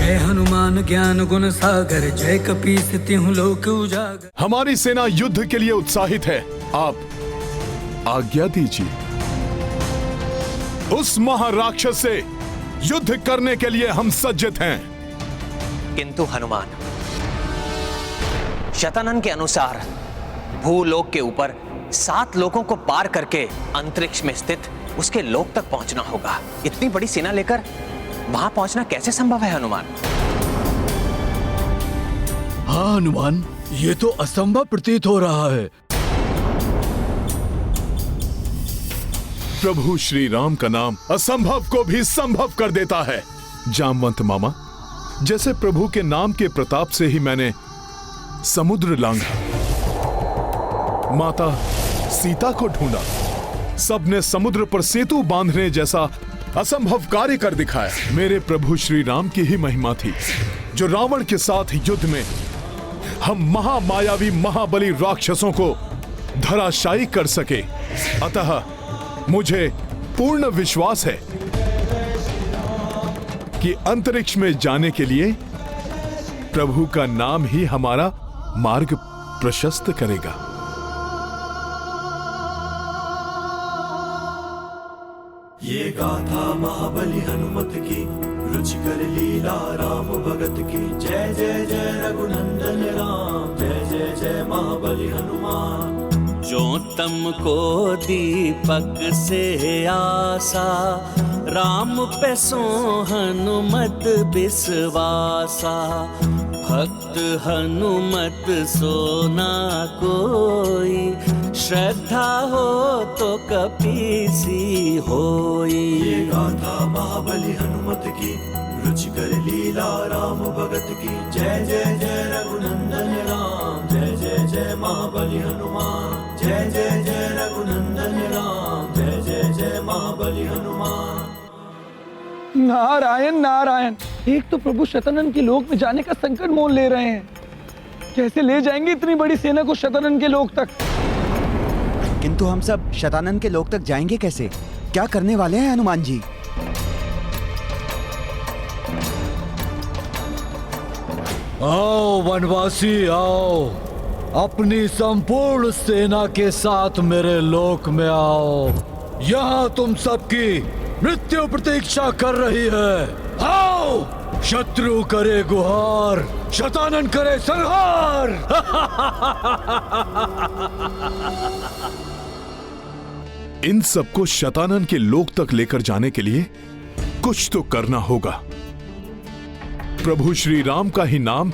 जय हनुमान ज्ञान गुण सागर, जय कपीस तिहुँ लोक उजागर। हमारी सेना युद्ध के लिए उत्साहित है, आप आज्ञा दीजिए। उस महाराक्षस से युद्ध करने के लिए हम सज्जित हैं। किंतु हनुमान, शतानन के अनुसार भूलोक के ऊपर 7 लोकों को पार करके अंतरिक्ष में स्थित उसके लोक तक पहुंचना होगा। इतनी बड़ी सेना लेकर वहां पहुंचना कैसे संभव है हनुमान? हाँ हनुमान, ये तो असंभव प्रतीत हो रहा है। प्रभु श्री राम का नाम असंभव को भी संभव कर देता है। जामवंत मामा, जैसे प्रभु के नाम के प्रताप से ही मैंने समुद्र लांघा, माता सीता को ढूंढा, सबने समुद्र पर सेतु बांधने जैसा असंभव कार्य कर दिखाया। मेरे प्रभु श्री राम की ही महिमा थी जो रावण के साथ युद्ध में हम महामायावी महाबली राक्षसों को धराशायी कर सके। अतः मुझे पूर्ण विश्वास है कि अंतरिक्ष में जाने के लिए प्रभु का नाम ही हमारा मार्ग प्रशस्त करेगा। ये गाथा महाबली हनुमत की, रुचिकर लीला राम भगत की। जय जय जय रघुनंदन राम, जय जय जय महाबली हनुमान। जो तम को दीपक से आसा, राम पे सो हनुमत बिसवासा। भक्त हनुमत सो ना कोई, श्रद्धा हो तो कपीसी होई। ये गाथा महाबली हनुमत की, रुचिकर लीला राम भगत की। जय जय जय रघुनंदन राम, जय जय जय महाबली हनुमान। जय जय जय रघुनंदन राम, जय जय जय महाबली हनुमान। नारायण नारायण, एक तो प्रभु शतानन के लोक में जाने का संकट मोल ले रहे हैं। कैसे ले जाएंगे इतनी बड़ी सेना को शतानन के लोक तक? किंतु हम सब शतानन के लोक तक जाएंगे कैसे? क्या करने वाले हैं हनुमान जी? आओ वनवासी आओ, अपनी संपूर्ण सेना के साथ मेरे लोक में आओ। यहाँ तुम सबकी मृत्यु प्रतीक्षा कर रही है। आओ, शत्रु करे गुहार, शतानन करे संहार। इन सबको शतानन के लोक तक लेकर जाने के लिए कुछ तो करना होगा। प्रभु श्री राम का ही नाम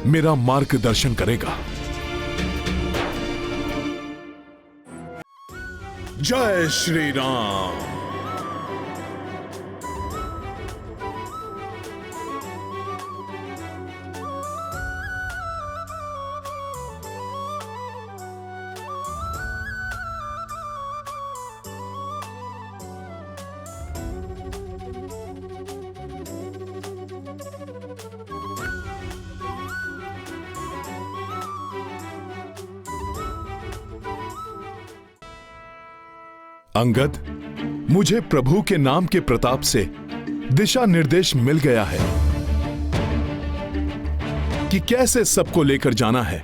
मेरा मार्गदर्शन करेगा। जय श्री राम। अंगद, मुझे प्रभु के नाम के प्रताप से दिशा निर्देश मिल गया है कि कैसे सबको लेकर जाना है।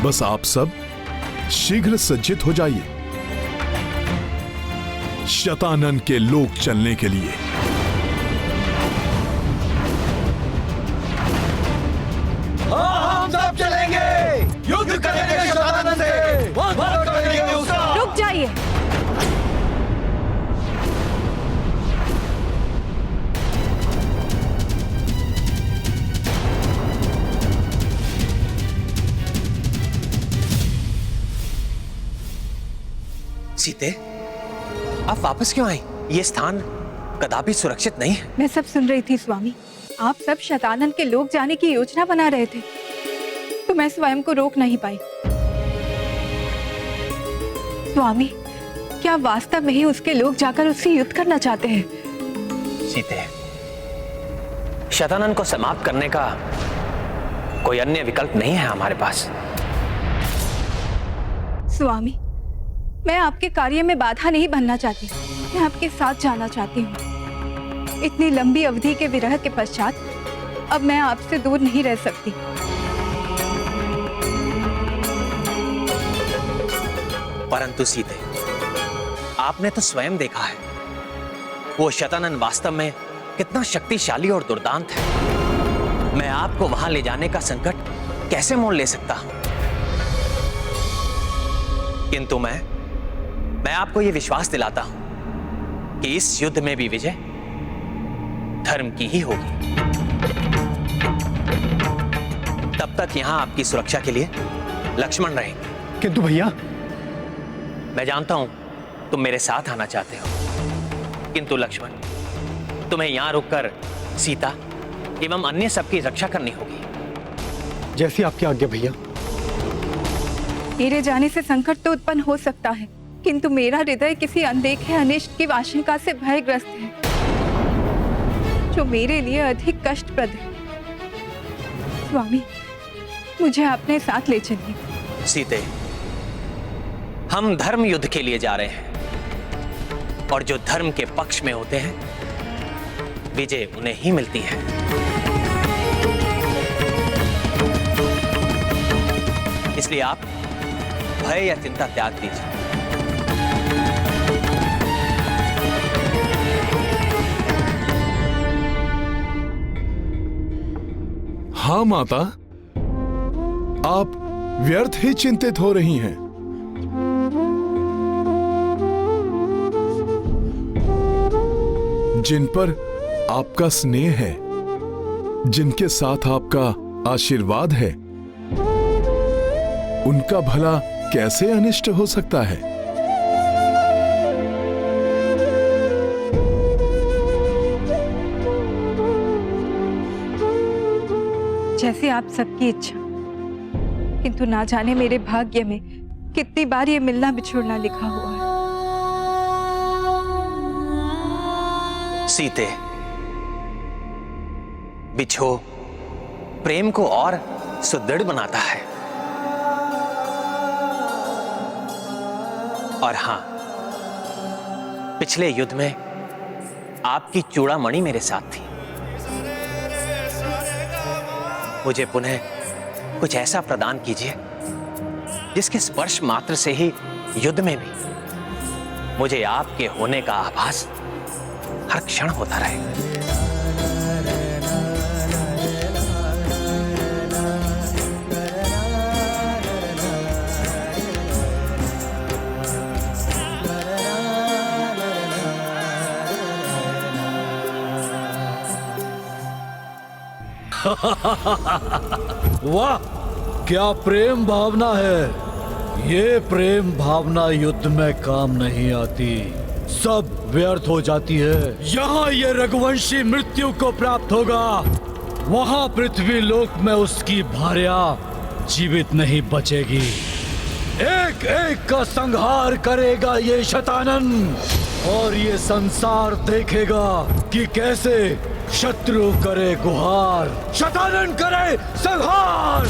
बस आप सब शीघ्र सज्जित हो जाइए शतानन के लोक चलने के लिए। हम सब चलेंगे, युद्ध करेंगे शतानन से, वध करेंगे उसका। रुक जाइए। सीते, आप वापस क्यों आई? ये स्थान कदापि सुरक्षित नहीं है। मैं सब सुन रही थी स्वामी। आप सब शतानन के लोक जाने की योजना बना रहे थे, तो मैं स्वयं को रोक नहीं पाई। स्वामी, क्या वास्तव में ही उसके लोग जाकर उससे युद्ध करना चाहते हैं? सीते, शतानन को समाप्त करने का कोई अन्य विकल्प नहीं है हमारे पास। स्वामी, मैं आपके कार्य में बाधा नहीं बनना चाहती, मैं आपके साथ जाना चाहती हूँ। इतनी लंबी अवधि के विरह के पश्चात अब मैं आपसे दूर नहीं रह सकती। परंतु सीते, आपने तो स्वयं देखा है वो शतानन वास्तव में कितना शक्तिशाली और दुर्दांत है। मैं आपको वहां ले जाने का संकट कैसे मोल ले सकता हूं? किंतु मैं आपको यह विश्वास दिलाता हूं कि इस युद्ध में भी विजय धर्म की ही होगी। तब तक यहां आपकी सुरक्षा के लिए लक्ष्मण रहेंगे। किंतु भैया, मैं जानता हूं तुम मेरे साथ आना चाहते हो, किंतु लक्ष्मण, तुम्हें यहां रुककर सीता एवं अन्य सबकी रक्षा करनी होगी। जैसी आपकी आज्ञा भैया। मेरे जाने से संकट तो उत्पन्न हो सकता है, किंतु मेरा हृदय किसी अनदेखे अनिष्ट की आशंका से भयग्रस्त है, जो मेरे लिए अधिक कष्टप्रद है। स्वामी, मुझे अपने साथ ले चलिए। सीते, हम धर्म युद्ध के लिए जा रहे हैं, और जो धर्म के पक्ष में होते हैं विजय उन्हें ही मिलती है। इसलिए आप भय या चिंता त्याग दीजिए। हाँ माता, आप व्यर्थ ही चिंतित हो रही हैं। जिन पर आपका स्नेह है, जिनके साथ आपका आशीर्वाद है, उनका भला कैसे अनिष्ट हो सकता है? जैसे आप सबकी इच्छा, किंतु ना जाने मेरे भाग्य में कितनी बार ये मिलना बिछुड़ना लिखा हुआ है। सीते, बिछो प्रेम को और सुदृढ़ बनाता है। और हां, पिछले युद्ध में आपकी चूड़ामणि मेरे साथ थी। मुझे पुनः कुछ ऐसा प्रदान कीजिए जिसके स्पर्श मात्र से ही युद्ध में भी मुझे आपके होने का आभास हर क्षण होता रहे। वाह, क्या प्रेम भावना है। ये प्रेम भावना युद्ध में काम नहीं आती, सब व्यर्थ हो जाती है। यहाँ ये रघुवंशी मृत्यु को प्राप्त होगा, वहाँ पृथ्वी लोक में उसकी भार्या जीवित नहीं बचेगी। एक एक का संहार करेगा ये शतानन, और ये संसार देखेगा कि कैसे शत्रु करे गुहार, शतानन करे संहार।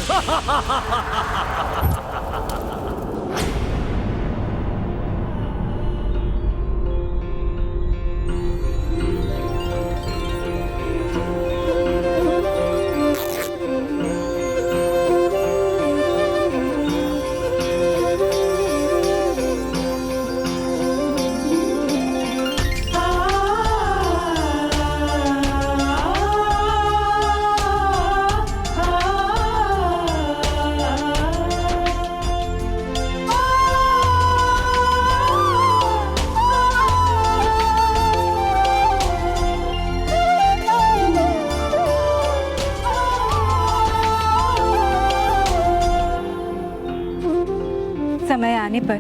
समय आने पर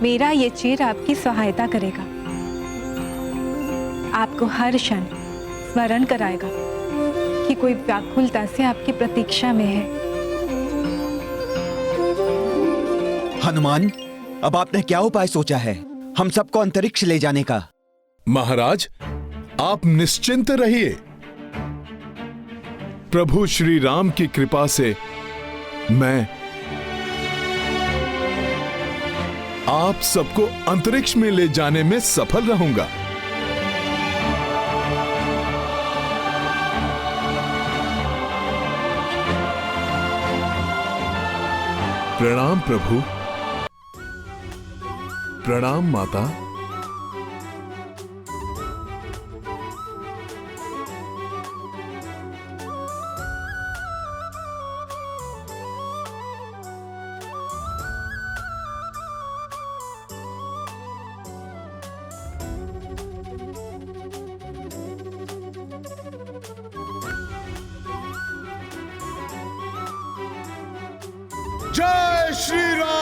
मेरा ये चीर आपकी सहायता करेगा, आपको हर क्षण स्मरण कराएगा कि कोई व्याकुलता से आपकी प्रतीक्षा में है। हनुमान, अब आपने क्या उपाय सोचा है हम सबको अंतरिक्ष ले जाने का? महाराज, आप निश्चिंत रहिए। प्रभु श्री राम की कृपा से मैं आप सबको अंतरिक्ष में ले जाने में सफल रहूंगा। प्रणाम प्रभु। प्रणाम माता। जय श्री राम।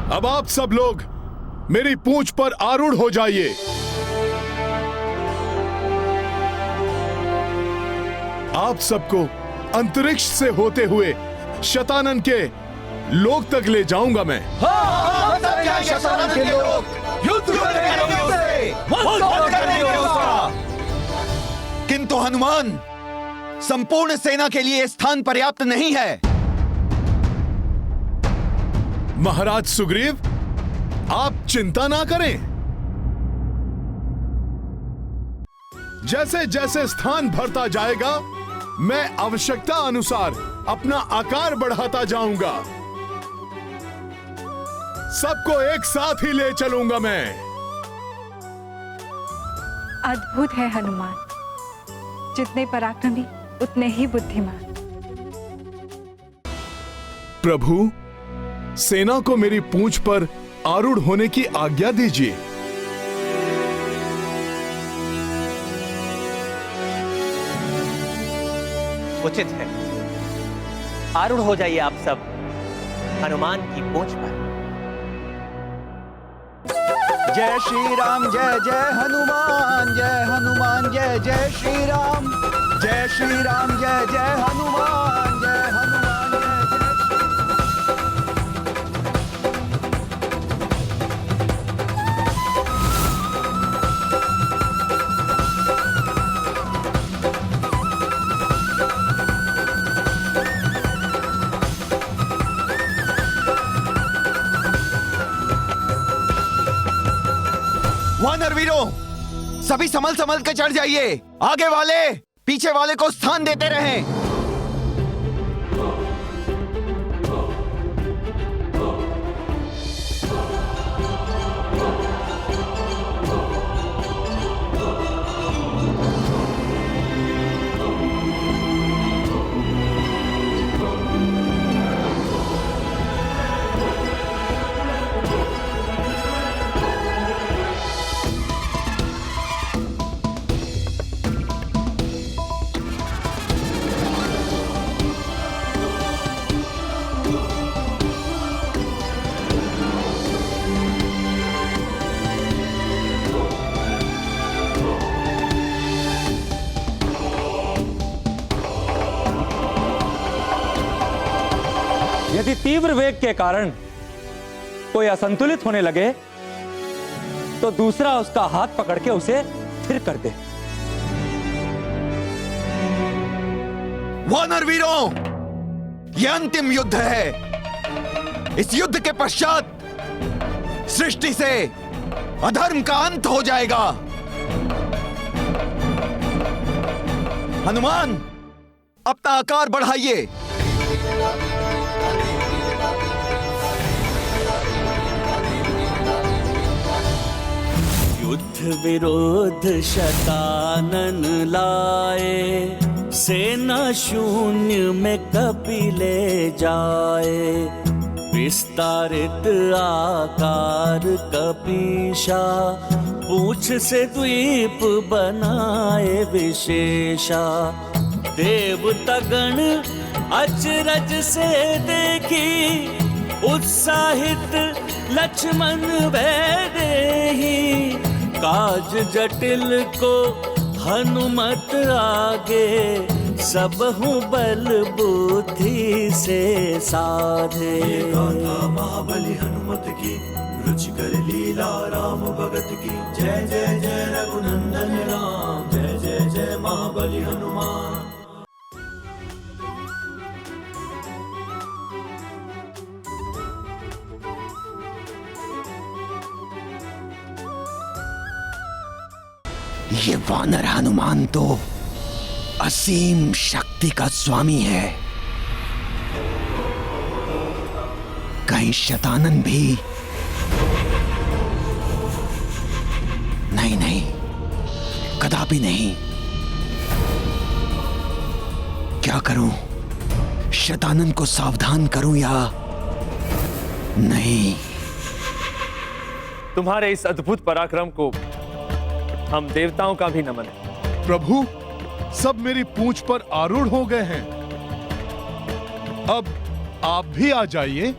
अब आप सब लोग मेरी पूंछ पर आरूढ़ हो जाइए। आप सबको अंतरिक्ष से होते हुए शतानन के लोक तक ले जाऊंगा मैं। किंतु हनुमान, संपूर्ण सेना के लिए स्थान पर्याप्त नहीं है। महाराज सुग्रीव, आप चिंता ना करें। जैसे जैसे स्थान भरता जाएगा, मैं आवश्यकता अनुसार अपना आकार बढ़ाता जाऊंगा। सबको एक साथ ही ले चलूंगा मैं। अद्भुत है हनुमान, जितने पराक्रमी उतने ही बुद्धिमान। प्रभु, सेना को मेरी पूंछ पर आरूढ़ होने की आज्ञा दीजिए। उचित है, आरूढ़ हो जाइए आप सब हनुमान की पूंछ पर। जय श्री राम, जय जय हनुमान, जय हनुमान, जय जय श्री राम। जय श्री राम, जय जय हनुमान, जय हनुमान, जय जय। वानर वीरों, सभी संभल संभल के चढ़ जाइए। आगे वाले पीछे वाले को स्थान देते रहें। यदि तीव्र वेग के कारण कोई असंतुलित होने लगे तो दूसरा उसका हाथ पकड़ के उसे स्थिर कर दे। वानर वीरों, यह अंतिम युद्ध है। इस युद्ध के पश्चात सृष्टि से अधर्म का अंत हो जाएगा। हनुमान, अपना आकार बढ़ाइए। युद्ध विरोध शतानन लाए, सेना शून्य में कपि ले जाए। विस्तारित आकार कपीशा, पूछ से द्वीप बनाए विशेषा। देवतागण अचरज से देखी, उत्साहित लक्ष्मण वैदेही। काज जटिल को हनुमत आगे, सब हूँ बल बुद्धि से साधे। ये गाथा महाबली हनुमत की, रुचिकर लीला राम भगत की। जय जय जय रघुनंदन राम, जय जय जय महाबली हनुमान। ये वानर हनुमान तो असीम शक्ति का स्वामी है। कहीं शतानन भी? नहीं नहीं, कदापि नहीं। क्या करूं? शतानन को सावधान करूं या नहीं? तुम्हारे इस अद्भुत पराक्रम को हम देवताओं का भी नमन है। प्रभु, सब मेरी पूंछ पर आरूढ़ हो गए हैं। अब आप भी आ जाइए।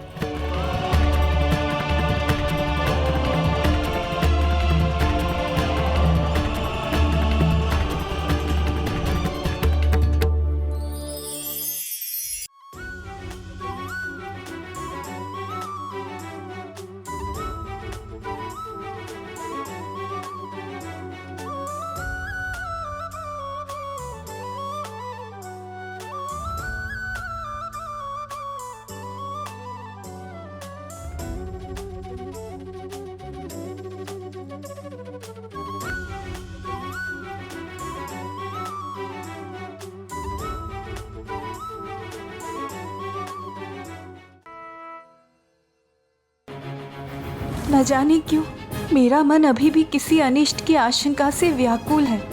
न जाने क्यों मेरा मन अभी भी किसी अनिष्ट की आशंका से व्याकुल है।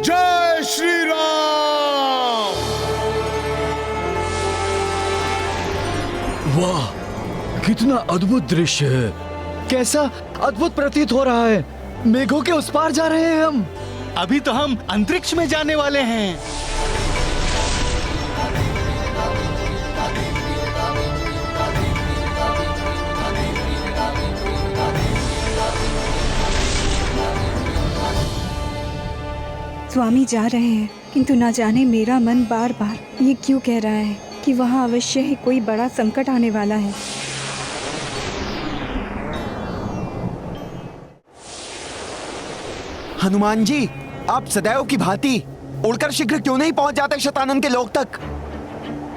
जय श्री राम। वाह, कितना अद्भुत दृश्य है। कैसा अद्भुत प्रतीत हो रहा है। मेघों के उस पार जा रहे हैं हम। अभी तो हम अंतरिक्ष में जाने वाले हैं। स्वामी जा रहे हैं, किंतु न जाने मेरा मन बार बार ये क्यों कह रहा है कि वहाँ अवश्य ही कोई बड़ा संकट आने वाला है। हनुमान जी, आप सदैव की भांति उड़कर शीघ्र क्यों नहीं पहुंच जाते शतानन के लोक तक?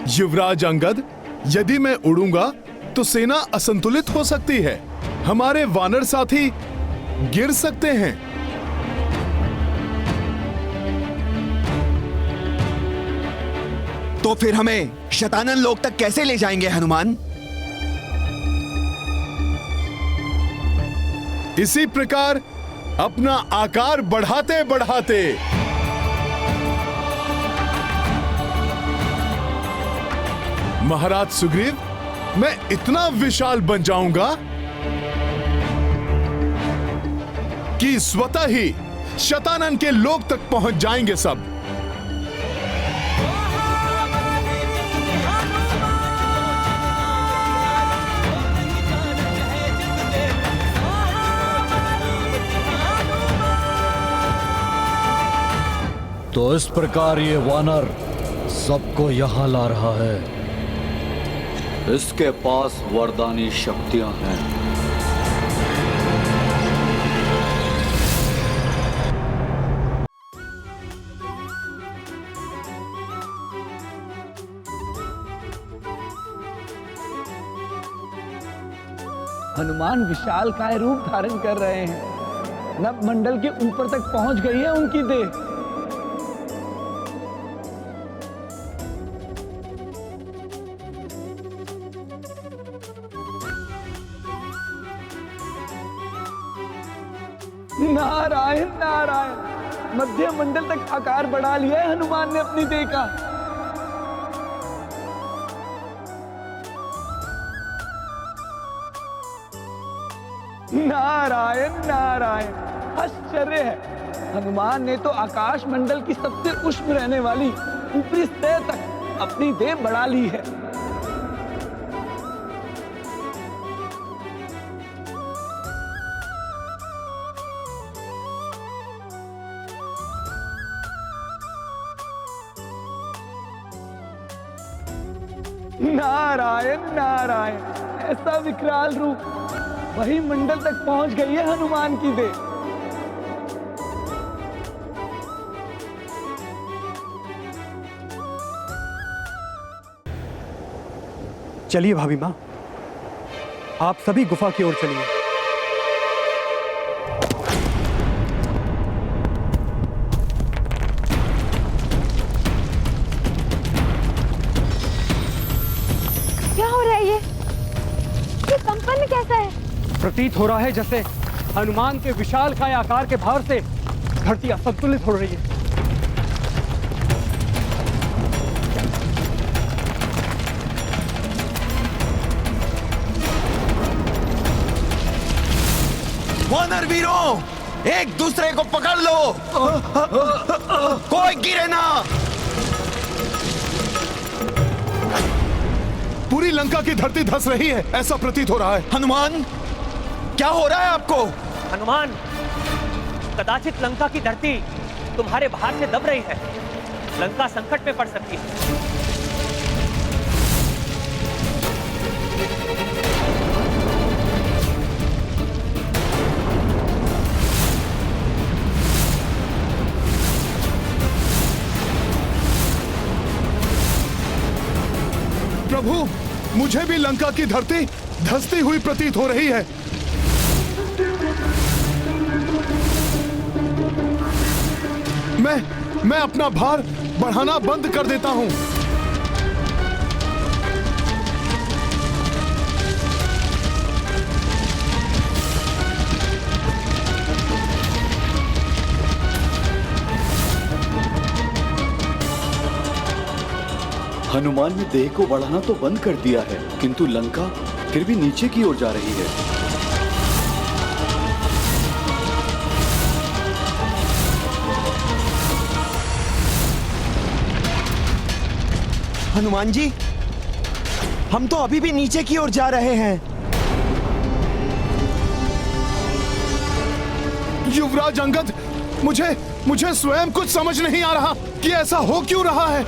युवराज अंगद, यदि मैं उड़ूंगा तो सेना असंतुलित हो सकती है। हमारे वानर साथी गिर सकते हैं। तो फिर हमें शतानन लोक तक कैसे ले जाएंगे हनुमान? इसी प्रकार अपना आकार बढ़ाते बढ़ाते महाराज सुग्रीव, मैं इतना विशाल बन जाऊंगा कि स्वतः ही शतानन के लोक तक पहुंच जाएंगे सब। तो इस प्रकार ये वानर सबको यहाँ ला रहा है। इसके पास वरदानी शक्तियां हैं। हनुमान विशालकाय रूप धारण कर रहे हैं। नभ मंडल के ऊपर तक पहुंच गई है उनकी देह। नारायण नारायण, मध्य मंडल तक आकार बढ़ा लिया है हनुमान ने अपनी देह का। नारायण नारायण, आश्चर्य है। हनुमान ने तो आकाश मंडल की सबसे उष्ण रहने वाली ऊपरी सतह तक अपनी देह बढ़ा ली है। नारायण नारायण, ऐसा विकराल रूप, वही मंडल तक पहुंच गई है हनुमान की देह। चलिए भाभी माँ, आप सभी गुफा की ओर चलिए। क्या हो रहा है ये कंपन कैसा है? प्रतीत हो रहा है जैसे हनुमान के विशालकाय आकार के भार से धरती असंतुलित हो रही है। वानर वीरों, एक दूसरे को पकड़ लो, कोई गिरे ना। पूरी लंका की धरती धंस रही है, ऐसा प्रतीत हो रहा है। हनुमान, क्या हो रहा है आपको? हनुमान, कदाचित लंका की धरती तुम्हारे भार से दब रही है। लंका संकट में पड़ सकती है। प्रभु, मुझे भी लंका की धरती धंसती हुई प्रतीत हो रही है। मैं अपना भार बढ़ाना बंद कर देता हूं। हनुमान ने देह को बढ़ाना तो बंद कर दिया है, किंतु लंका फिर भी नीचे की ओर जा रही है। हनुमान जी, हम तो अभी भी नीचे की ओर जा रहे हैं। युवराज अंगद, मुझे स्वयं कुछ समझ नहीं आ रहा कि ऐसा हो क्यों रहा है।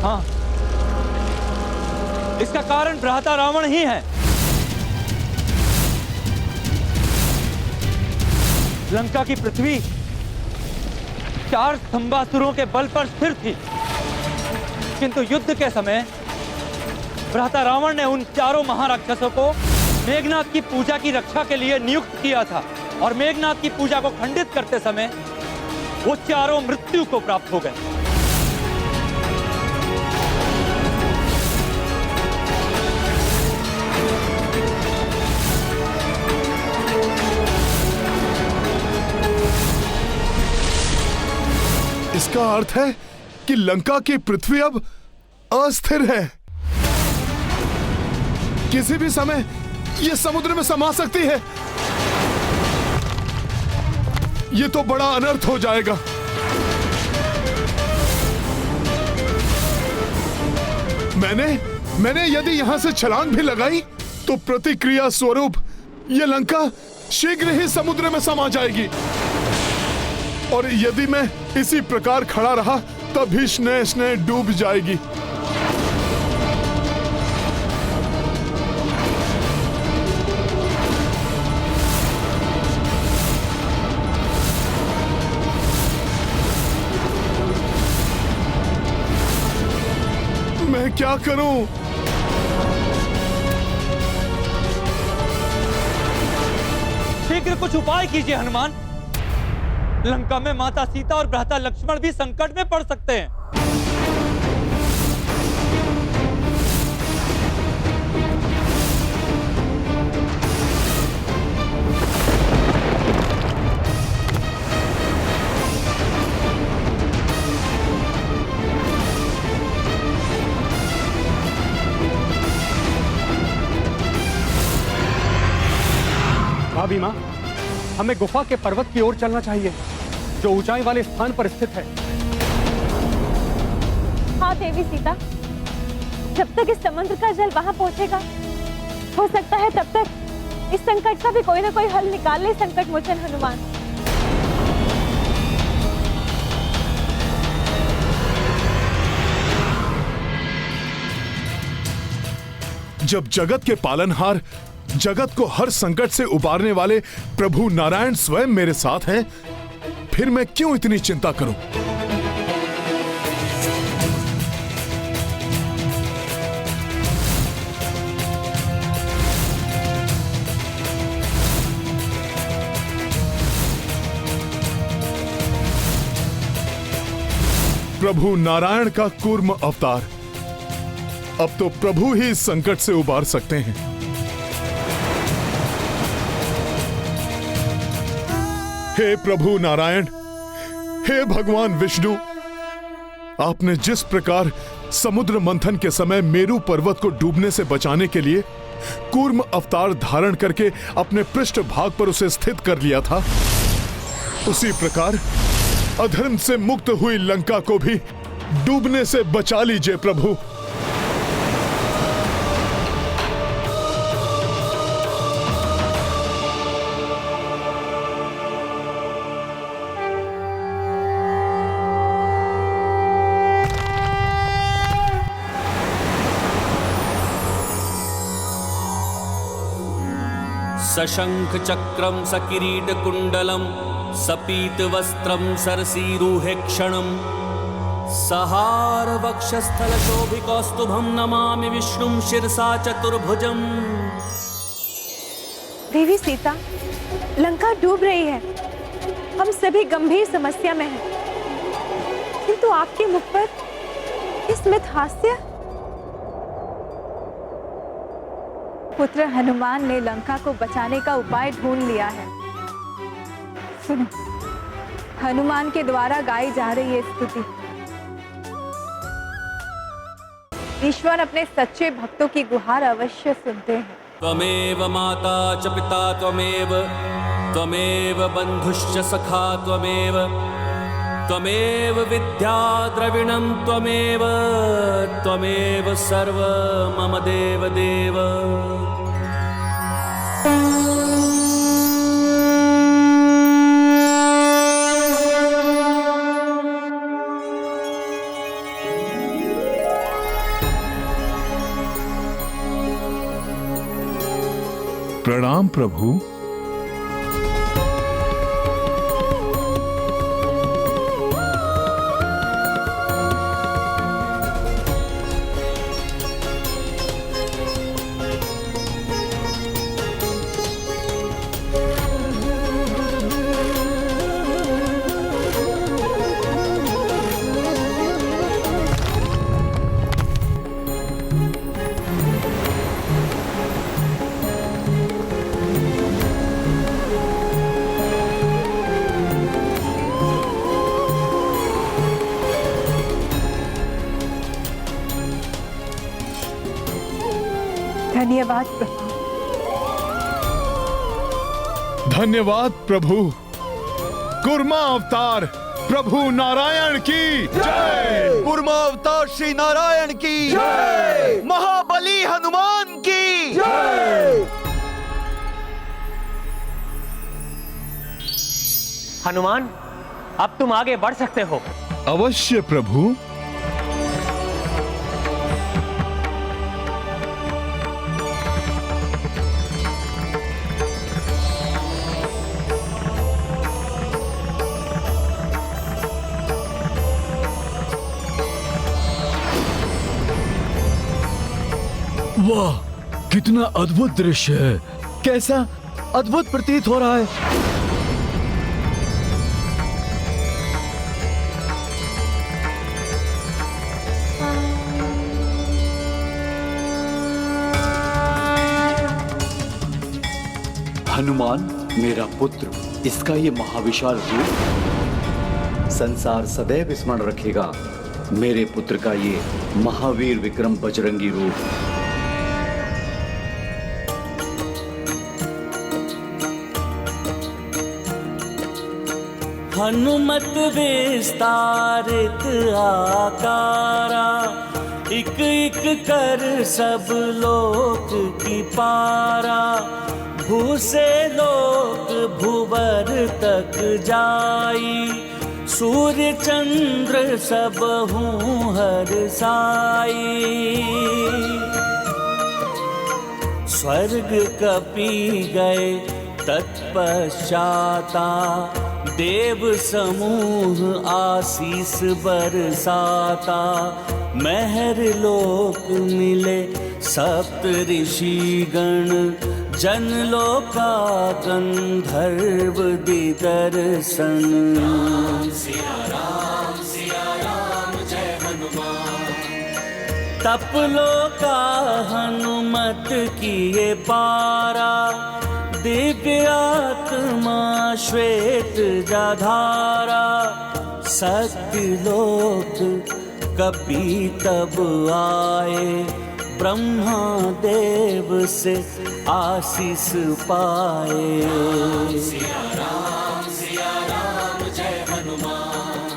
हाँ, इसका कारण भ्राता रावण ही है। लंका की पृथ्वी 4 स्तंभासुरों के बल पर स्थिर थी, किंतु युद्ध के समय भ्राता रावण ने उन चारों महाराक्षसों को मेघनाथ की पूजा की रक्षा के लिए नियुक्त किया था, और मेघनाथ की पूजा को खंडित करते समय वो चारों मृत्यु को प्राप्त हो गए। इसका अर्थ है कि लंका की पृथ्वी अब अस्थिर है। किसी भी समय यह समुद्र में समा सकती है। यह तो बड़ा अनर्थ हो जाएगा। मैंने यदि यहां से छलांग भी लगाई तो प्रतिक्रिया स्वरूप यह लंका शीघ्र ही समुद्र में समा जाएगी। और यदि मैं इसी प्रकार खड़ा रहा तभी स्नेह डूब जाएगी। मैं क्या करूं? शीघ्र कुछ उपाय कीजिए हनुमान। लंका में माता सीता और भ्राता लक्ष्मण भी संकट में पड़ सकते हैं। भाभी माँ, हमें गुफा के पर्वत की ओर चलना चाहिए जो ऊंचाई वाले स्थान पर स्थित है। हाँ देवी सीता, जब तक इस समुद्र का जल वहां पहुंचेगा, हो सकता है तब तक इस संकट का भी कोई ना कोई हल निकाल ले संकट मोचन हनुमान। जब जगत के पालनहार, जगत को हर संकट से उबारने वाले प्रभु नारायण स्वयं मेरे साथ हैं, फिर मैं क्यों इतनी चिंता करूं? प्रभु नारायण का कूर्म अवतार, अब तो प्रभु ही इस संकट से उबार सकते हैं। हे प्रभु नारायण, हे भगवान विष्णु, आपने जिस प्रकार समुद्र मंथन के समय मेरू पर्वत को डूबने से बचाने के लिए कूर्म अवतार धारण करके अपने पृष्ठ भाग पर उसे स्थित कर लिया था, उसी प्रकार अधर्म से मुक्त हुई लंका को भी डूबने से बचा लीजिए प्रभु। सशंख चक्रम सकिरीट कुंडलम सपीत वस्त्रम सरसीरुहे क्षणम सहार वक्षस्थल शोभिकौस्तुभम नमामि विष्णुम शिरसा चतुर्भुजम। देवी सीता, लंका डूब रही है, हम सभी गंभीर समस्या में हैं, किंतु आपके मुख पर ये स्मित हास्य। पुत्र हनुमान ने लंका को बचाने का उपाय ढूंढ लिया है। सुनो, हनुमान के द्वारा गाई जा रही है स्तुति। ईश्वर अपने सच्चे भक्तों की गुहार अवश्य सुनते हैं। त्वमेव माता च पिता त्वमेव बंधुश्च सखा त्वमेव विद्या द्रविणं त्वमेव सर्व मम देव देव। प्रणाम प्रभु। धन्यवाद प्रभु। धन्यवाद प्रभु। कूर्मा अवतार प्रभु नारायण की जय। कूर्मा अवतार श्री नारायण की जय। महाबली हनुमान की जय। हनुमान, अब तुम आगे बढ़ सकते हो। अवश्य प्रभु। वाह, कितना अद्भुत दृश्य है। कैसा अद्भुत प्रतीत हो रहा है। हनुमान मेरा पुत्र, इसका ये महाविशाल रूप संसार सदैव स्मरण रखेगा। मेरे पुत्र का ये महावीर विक्रम बजरंगी रूप। हनुमत विस्तारित आकारा, इक इक कर सब लोक की पारा। भू से लोक भुवर तक जाई, सूर्य चंद्र सब हूँ हर साई। स्वर्ग कपि गए तत्पश्चाता, देव समूह आशीष बरसाता। महर लोक मिले सप्त ऋषि गण, जन लोका गंधर्व दिदर्शन। सिया राम जय हनुमान। तप लोका हनुमत किए पारा, दिव्य आत्मा श्वेत जाधारा। सत्य लोक कपि तब आए, ब्रह्मा देव से आशीष पाए। सिया राम जय हनुमान।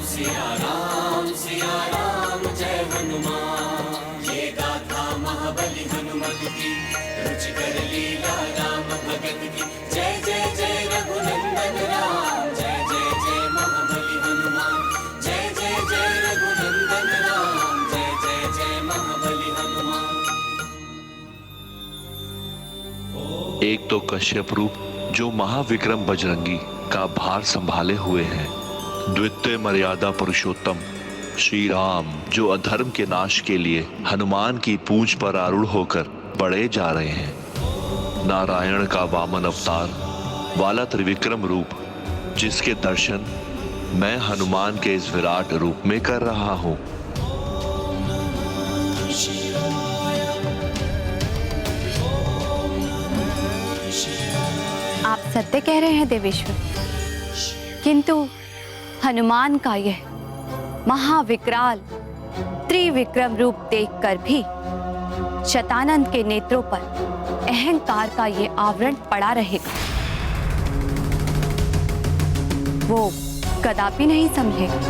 सिया राम जय हनुमान। ये गाथा महाबली हनुमत की, रुचिकर लीला राम भगत की। जय जय जय रघुनंदन राम, जय जय जय महाबली हनुमान। जय जय जय रघुनंदन राम, जय जय जय महाबली हनुमान। एक तो कश्यप रूप जो महाविक्रम बजरंगी का भार संभाले हुए हैं, द्वितीय मर्यादा पुरुषोत्तम श्री राम जो अधर्म के नाश के लिए हनुमान की पूंछ पर आरूढ़ होकर बढ़े जा रहे हैं, नारायण का वामन अवतार वाला त्रिविक्रम रूप जिसके दर्शन मैं हनुमान के इस विराट रूप में कर रहा हूं। आप सत्य कह रहे हैं देवेश्वर, किंतु हनुमान का यह महाविकराल त्रिविक्रम रूप देखकर भी शतानंद के नेत्रों पर अहंकार का ये आवरण पड़ा रहेगा। वो कदापि नहीं समझेगा।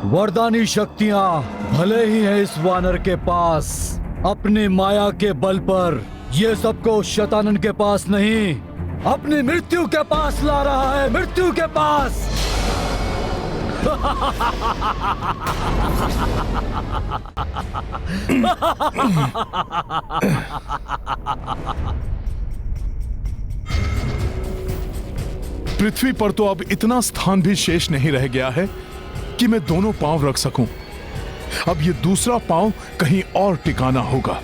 वरदानी शक्तियां भले ही है इस वानर के पास, अपनी माया के बल पर ये सबको शतानंद के पास नहीं, अपनी मृत्यु के पास ला रहा है। मृत्यु के पास। पृथ्वी पर तो अब इतना स्थान भी शेष नहीं रह गया है कि मैं दोनों पांव रख सकूं। अब ये दूसरा पांव कहीं और टिकाना होगा।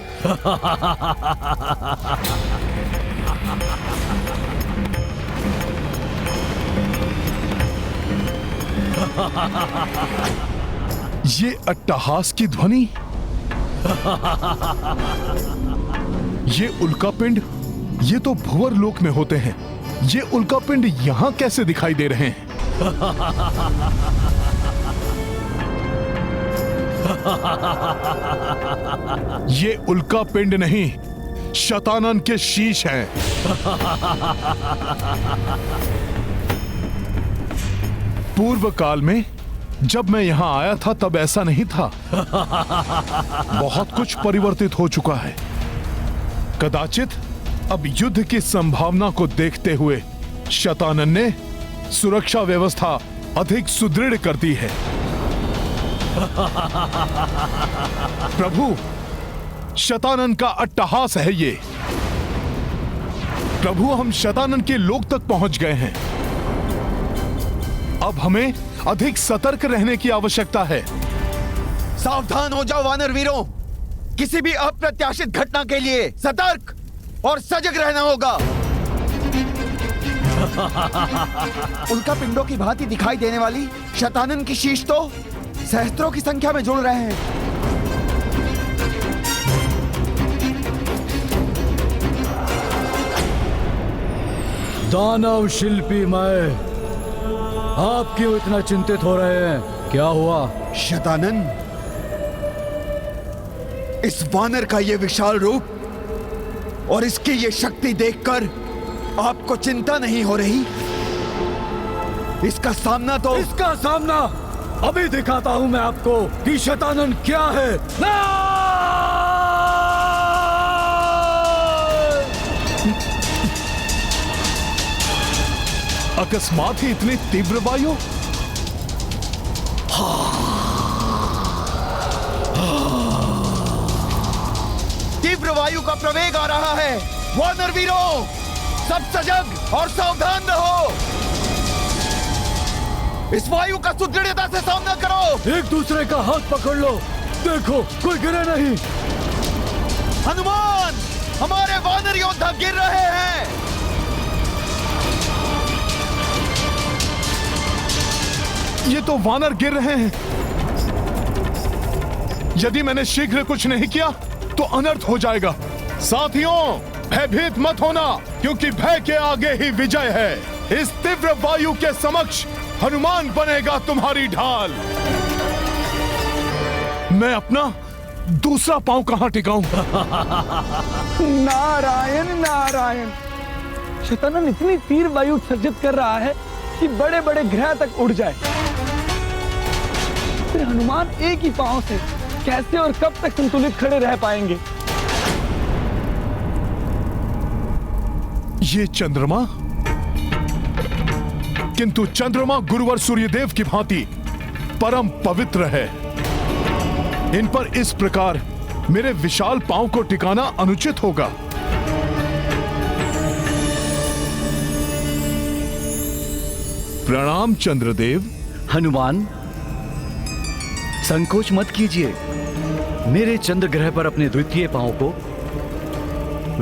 ये अट्टहास की ध्वनि, ये उल्कापिंड, ये तो भुवर लोक में होते हैं। ये उल्कापिंड यहां कैसे दिखाई दे रहे हैं? ये उल्कापिंड नहीं, शतानंद के शीश हैं। पूर्व काल में जब मैं यहाँ आया था तब ऐसा नहीं था। बहुत कुछ परिवर्तित हो चुका है। कदाचित अब युद्ध की संभावना को देखते हुए शतानन ने सुरक्षा व्यवस्था अधिक सुदृढ़ कर दी है। प्रभु, शतानन का अट्टहास है ये। प्रभु, हम शतानन के लोक तक पहुंच गए हैं। अब हमें अधिक सतर्क रहने की आवश्यकता है। सावधान हो जाओ वानर वीरों, किसी भी अप्रत्याशित घटना के लिए सतर्क और सजग रहना होगा। उल्का पिंडों की भांति दिखाई देने वाली शतानन की शीश तो सहस्त्रों की संख्या में जुड़ रहे हैं। दानव शिल्पी मैं, आप क्यों इतना चिंतित हो रहे हैं? क्या हुआ? शतानन, इस वानर का ये विशाल रूप और इसकी ये शक्ति देखकर आपको चिंता नहीं हो रही? इसका सामना अभी दिखाता हूं मैं आपको कि शतानन क्या है। अकस्मात ही इतनी तीव्र वायु? तीव्र वायु का प्रवेग आ रहा है। वानर वीरों, सब सजग और सावधान रहो। इस वायु का सुदृढ़ता से सामना करो। एक दूसरे का हाथ पकड़ लो, देखो कोई गिरे नहीं। हनुमान, हमारे वानर योद्धा गिर रहे हैं। ये तो वानर गिर रहे हैं। यदि मैंने शीघ्र कुछ नहीं किया तो अनर्थ हो जाएगा। साथियों, भयभीत मत होना, क्योंकि भय के आगे ही विजय है। इस तीव्र वायु के समक्ष हनुमान बनेगा तुम्हारी ढाल। मैं अपना दूसरा पांव कहां टिकाऊं? नारायण नारायण, शतानन इतनी तीव्र वायु सर्जित कर रहा है कि बड़े बड़े ग्रह तक उड़ जाए। फिर हनुमान एक ही पांव से कैसे और कब तक संतुलित खड़े रह पाएंगे? ये चंद्रमा, किंतु चंद्रमा गुरुवर सूर्यदेव की भांति परम पवित्र है। इन पर इस प्रकार मेरे विशाल पांव को टिकाना अनुचित होगा। प्रणाम चंद्रदेव। हनुमान, संकोच मत कीजिए। मेरे चंद्र ग्रह पर अपने द्वितीय पांव को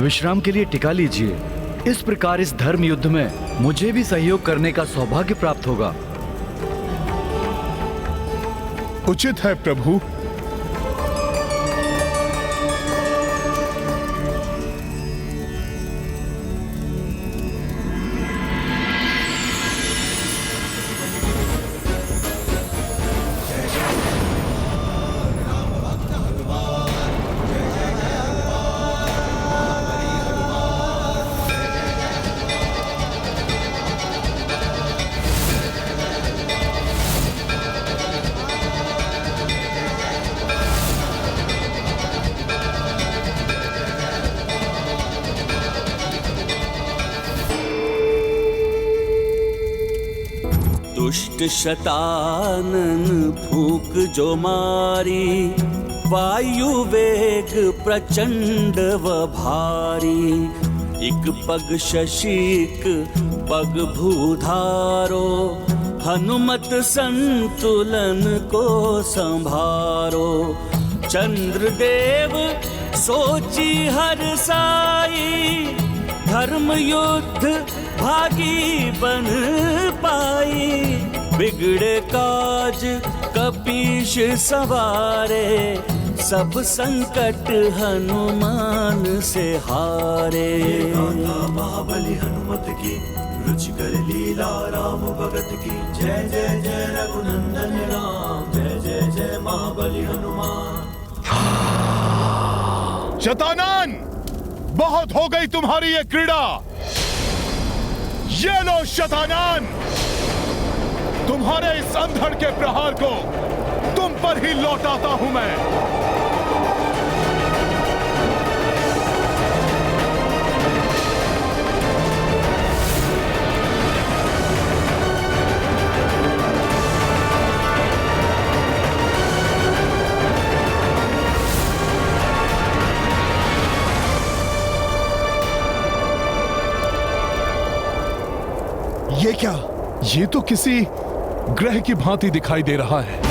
विश्राम के लिए टिका लीजिए। इस प्रकार इस धर्म युद्ध में मुझे भी सहयोग करने का सौभाग्य प्राप्त होगा। उचित है प्रभु। दुष्ट शतानन फूक जो मारी, वायु वेग प्रचंड व भारी। एक पग शशीक पग भूधारो, हनुमत संतुलन को संभारो। चंद्रदेव सोची हर साई, धर्म युद्ध भागी बन पाई। बिगड़े काज कपीश सवारे, सब संकट हनुमान से हारे। महाबली हनुमत की, रुचिकर लीला राम भगत की। जय जय जय रघुनंदन राम, जय जय जय महाबली हनुमान। शतानन, बहुत हो गई तुम्हारी ये क्रीड़ा। ये लो शतानन, तुम्हारे इस अंधड़ के प्रहार को तुम पर ही लौटाता हूं मैं। ये क्या? ये तो किसी ग्रह की भांति दिखाई दे रहा है।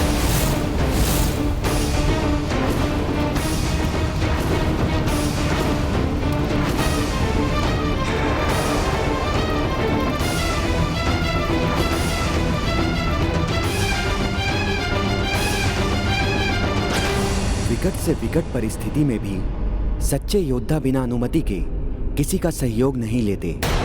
विकट से विकट परिस्थिति में भी सच्चे योद्धा बिना अनुमति के किसी का सहयोग नहीं लेते।